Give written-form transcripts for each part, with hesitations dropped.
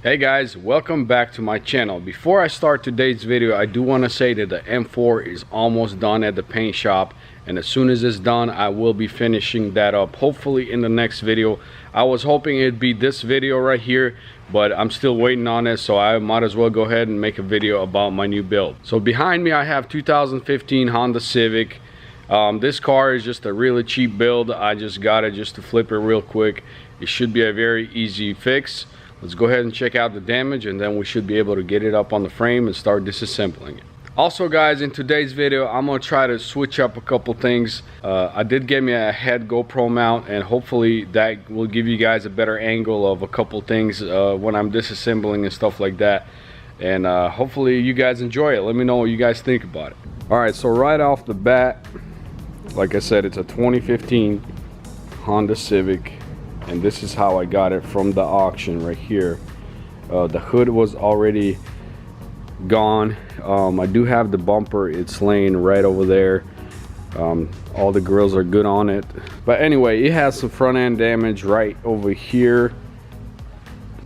Hey guys, welcome back to my channel. Before I start today's video, I do want to say that the M4 is almost done at the paint shop, and as soon as it's done I will be finishing that up, hopefully in the next video. I was hoping it'd be this video right here, but I'm still waiting on it, so I might as well go ahead and make a video about my new build. So behind me I have 2015 Honda Civic. This car is just a really cheap build. I just got it just to flip it real quick. It should be a very easy fix. Let's go ahead and check out the damage, and then we should be able to get it up on the frame and start disassembling it. Also guys, in today's video I'm gonna try to switch up a couple things. I did get me a head GoPro mount, and hopefully that will give you guys a better angle of a couple things when I'm disassembling and stuff like that. And hopefully you guys enjoy it. Let me know what you guys think about it. Alright, so right off the bat, like I said, it's a 2015 Honda Civic, and this is how I got it from the auction right here. The hood was already gone. I do have the bumper, it's laying right over there. All the grills are good on it, but anyway, it has some front end damage right over here.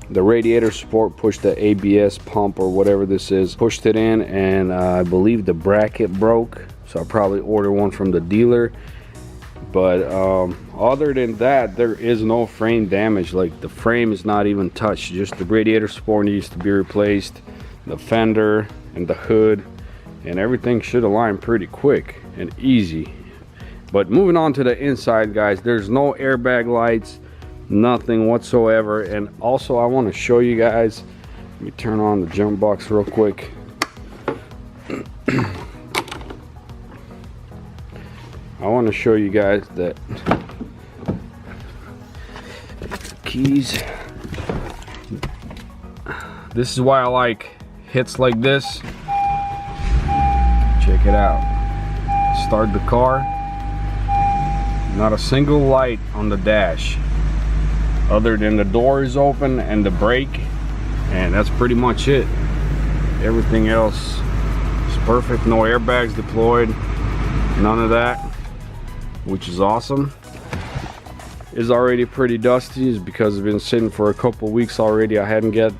The radiator support pushed the ABS pump or whatever this is, pushed it in, and I believe the bracket broke, so I'll probably order one from the dealer. But other than that, there is no frame damage. Like, the frame is not even touched, just the radiator support needs to be replaced, the fender and the hood, and everything should align pretty quick and easy. But moving on to the inside guys, there's no airbag lights, nothing whatsoever. And also I want to show you guys, let me turn on the jump box real quick. I want to show you guys that keys. This is why I like hits like this. Check it out. Start the car. Not a single light on the dash, other than the door is open and the brake, and that's pretty much it. Everything else is perfect. No airbags deployed, none of that, which is awesome. It's already pretty dusty. It's because it's been sitting for a couple weeks already. I hadn't got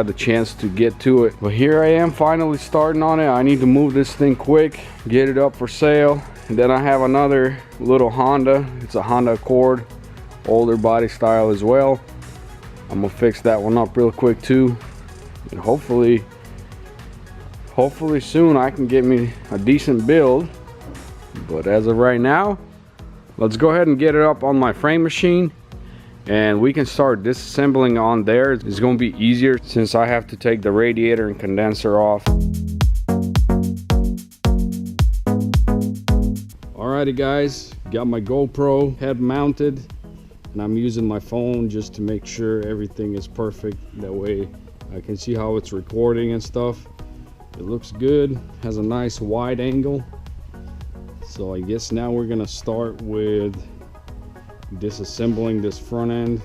the chance to get to it, but here I am finally starting on it. I need to move this thing quick, get it up for sale. And then I have another little Honda. It's a Honda Accord, older body style as well. I'm gonna fix that one up real quick too, and hopefully soon I can get me a decent build. But as of right now, let's go ahead and get it up on my frame machine, and we can start disassembling on there. It's going to be easier since I have to take the radiator and condenser off. Alrighty guys, got my GoPro head mounted, and I'm using my phone just to make sure everything is perfect. That way I can see how it's recording and stuff. It looks good, has a nice wide angle. So I guess now we're gonna start with disassembling this front end,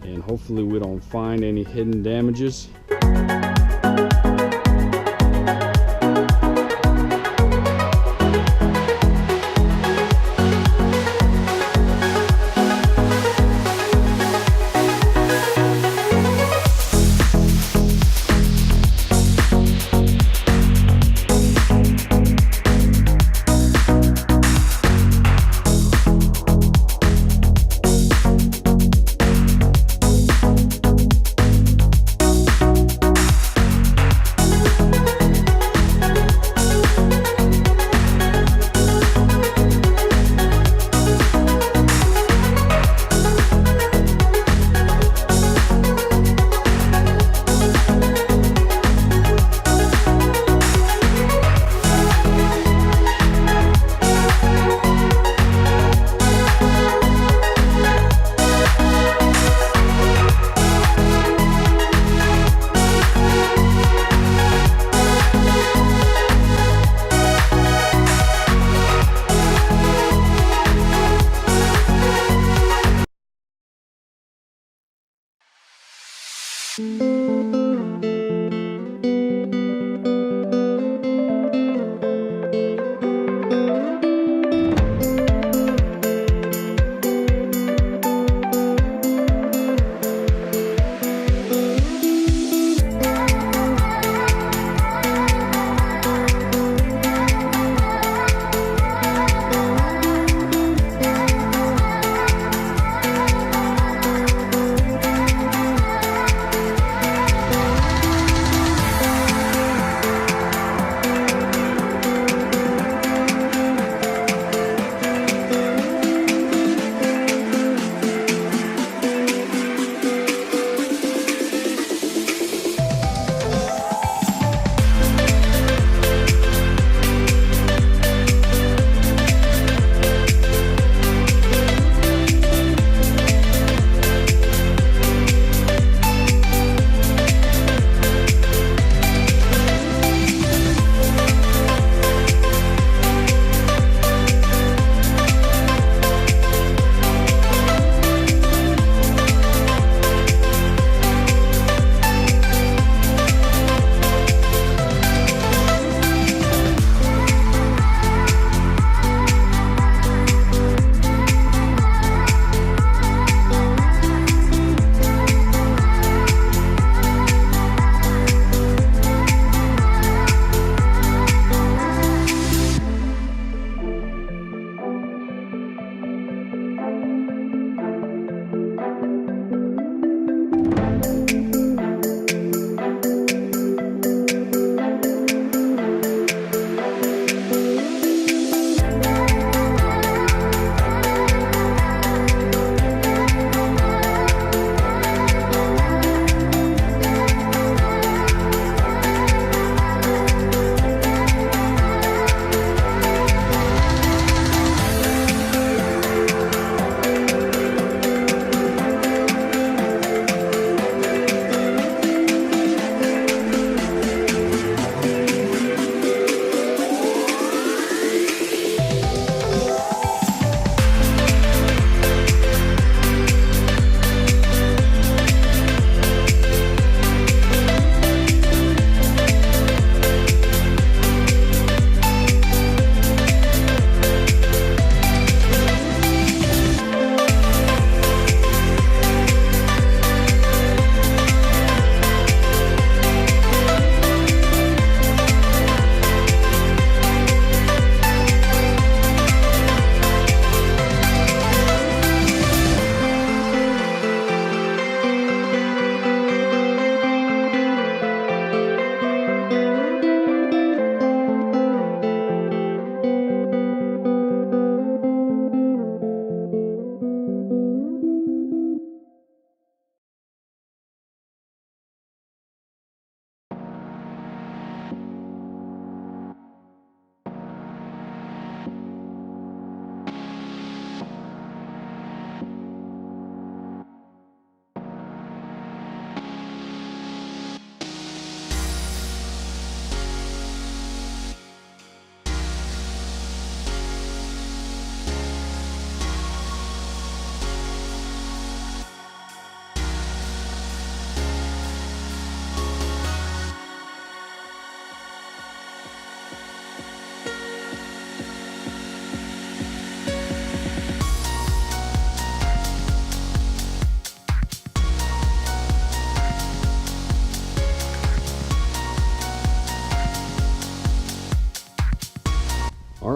and hopefully we don't find any hidden damages.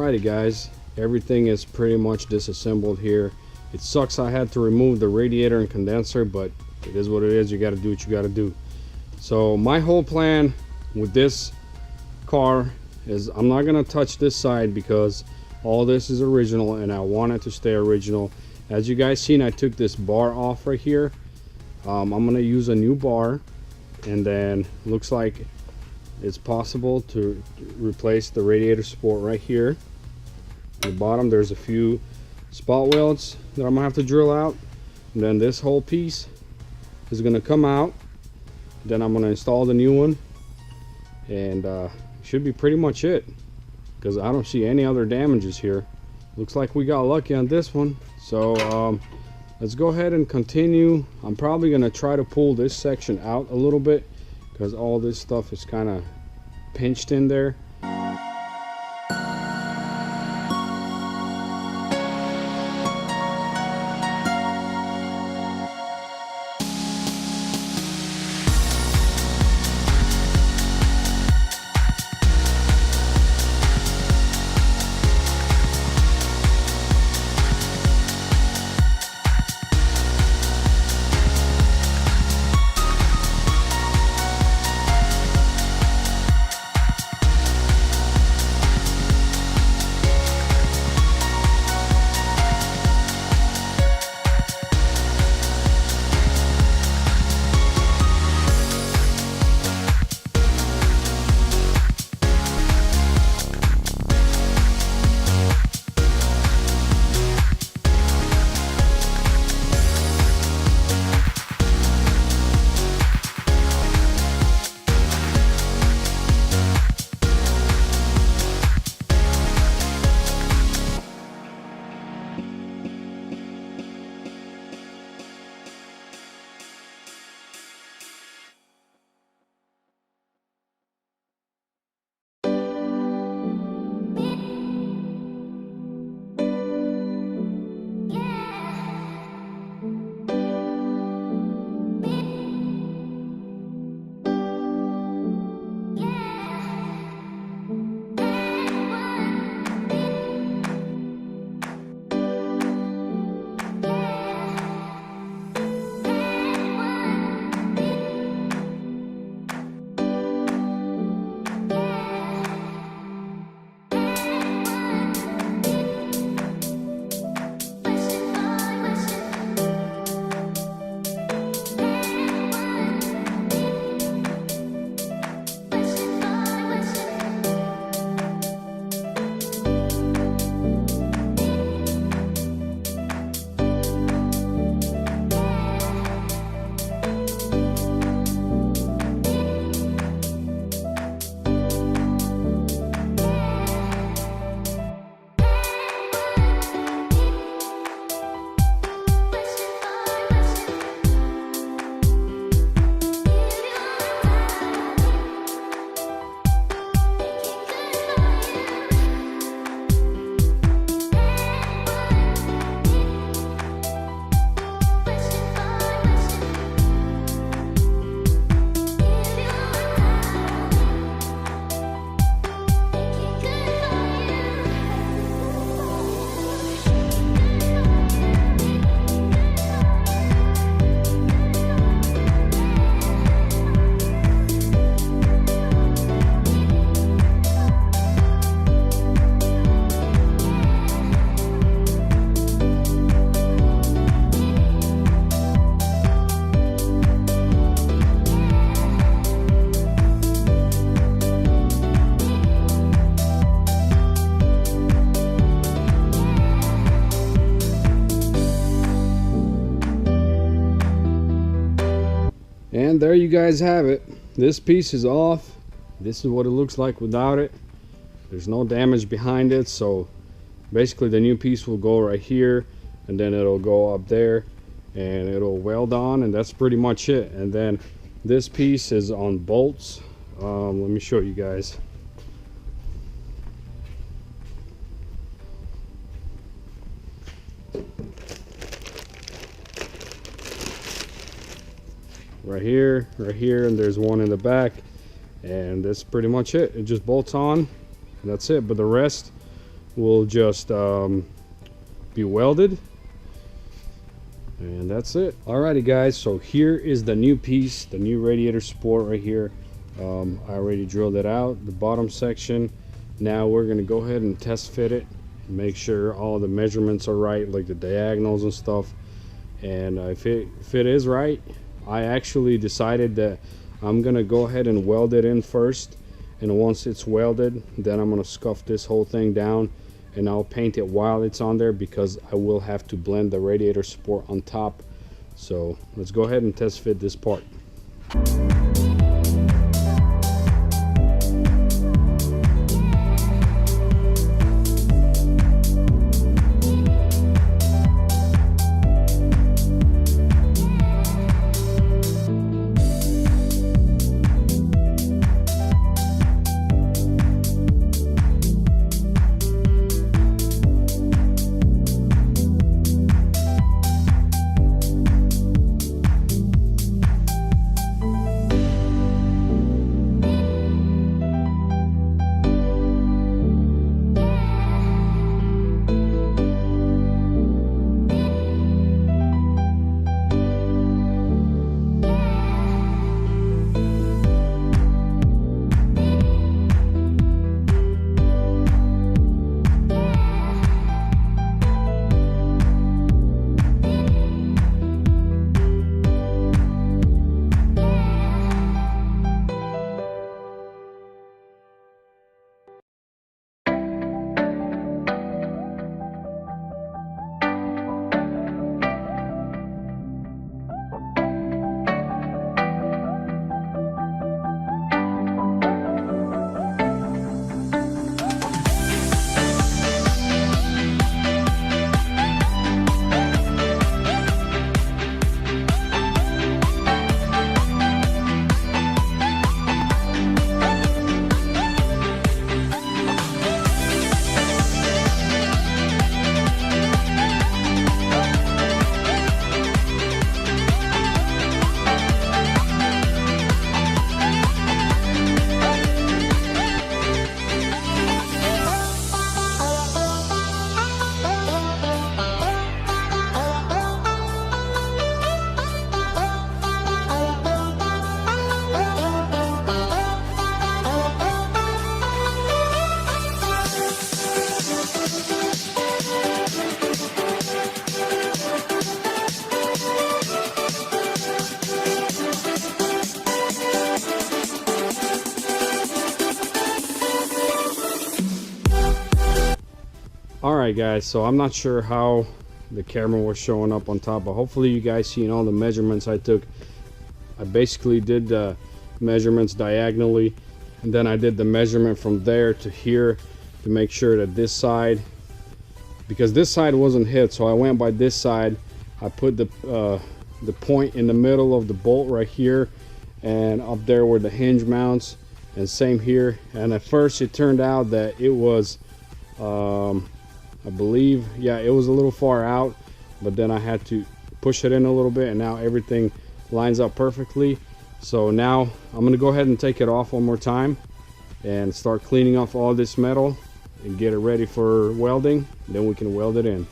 Alrighty guys, everything is pretty much disassembled here. It sucks I had to remove the radiator and condenser, but it is what it is. You got to do what you got to do. So my whole plan with this car is I'm not going to touch this side because all this is original and I want it to stay original. As you guys seen, I took this bar off right here. I'm going to use a new bar, and then looks like it's possible to replace the radiator support right here. At the bottom there's a few spot welds that I'm gonna have to drill out, and then this whole piece is gonna come out. Then I'm gonna install the new one, and should be pretty much it, because I don't see any other damages here. Looks like we got lucky on this one. So let's go ahead and continue. I'm probably gonna try to pull this section out a little bit because all this stuff is kind of pinched in there. And there you guys have it. This piece is off. This is what it looks like without it. There's no damage behind it, so basically the new piece will go right here, and then it'll go up there and it'll weld on, and that's pretty much it. And then this piece is on bolts. Let me show you guys. Right here, and there's one in the back, and that's pretty much it. It just bolts on, and that's it. But the rest will just be welded, and that's it. Alrighty guys, so here is the new piece, the new radiator support right here. I already drilled it out, the bottom section. Now we're gonna go ahead and test fit it, make sure all the measurements are right, like the diagonals and stuff. And if it is right, I actually decided that I'm gonna go ahead and weld it in first, and once it's welded, then I'm gonna scuff this whole thing down and I'll paint it while it's on there, because I will have to blend the radiator support on top. So let's go ahead and test fit this part. Alright guys, so I'm not sure how the camera was showing up on top, but hopefully you guys seen all the measurements I took. I basically did the measurements diagonally, and then I did the measurement from there to here to make sure that this side, because this side wasn't hit, so I went by this side. I put the point in the middle of the bolt right here, and up there where the hinge mounts, and same here. And at first it turned out that it was I believe, yeah, it was a little far out, but then I had to push it in a little bit, and now everything lines up perfectly. So now I'm gonna go ahead and take it off one more time and start cleaning off all this metal and get it ready for welding. Then we can weld it in.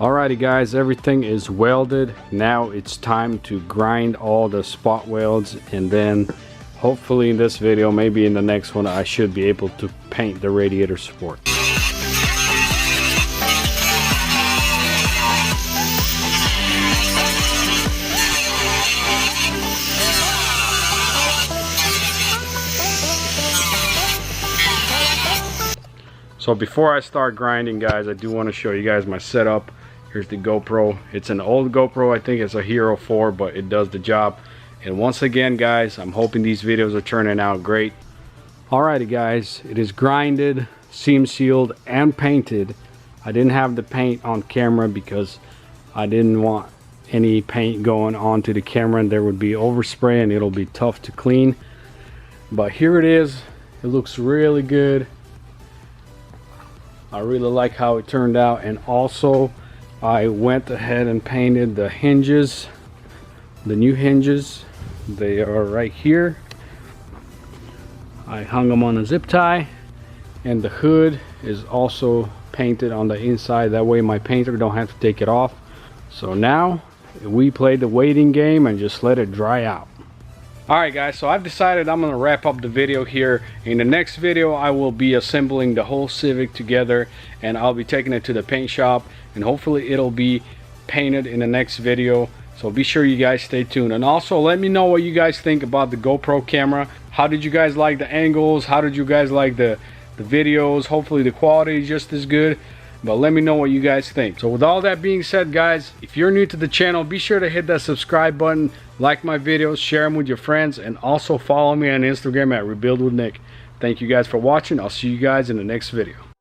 Alrighty guys, everything is welded. Now it's time to grind all the spot welds, and then hopefully in this video, maybe in the next one, I should be able to paint the radiator support. So before I start grinding guys, I do want to show you guys my setup. Here's the GoPro. It's an old GoPro. I think it's a Hero 4, but it does the job. And once again guys, I'm hoping these videos are turning out great. Alrighty guys, it is grinded, seam sealed, and painted. I didn't have the paint on camera because I didn't want any paint going onto the camera and there would be overspray and it'll be tough to clean. But here it is. It looks really good. I really like how it turned out, and also I went ahead and painted the hinges, the new hinges. They are right here. I hung them on a zip tie, and the hood is also painted on the inside. That way my painter don't have to take it off. So now we play the waiting game and just let it dry out. Alright guys, so I've decided I'm going to wrap up the video here. In the next video I will be assembling the whole Civic together, and I'll be taking it to the paint shop, and hopefully it'll be painted in the next video. So be sure you guys stay tuned, and also let me know what you guys think about the GoPro camera. How did you guys like the angles? How did you guys like the videos? Hopefully the quality is just as good, but let me know what you guys think. So with all that being said guys, if you're new to the channel, be sure to hit that subscribe button, like my videos, share them with your friends, and also follow me on Instagram at Rebuild with Nick. Thank you guys for watching. I'll see you guys in the next video.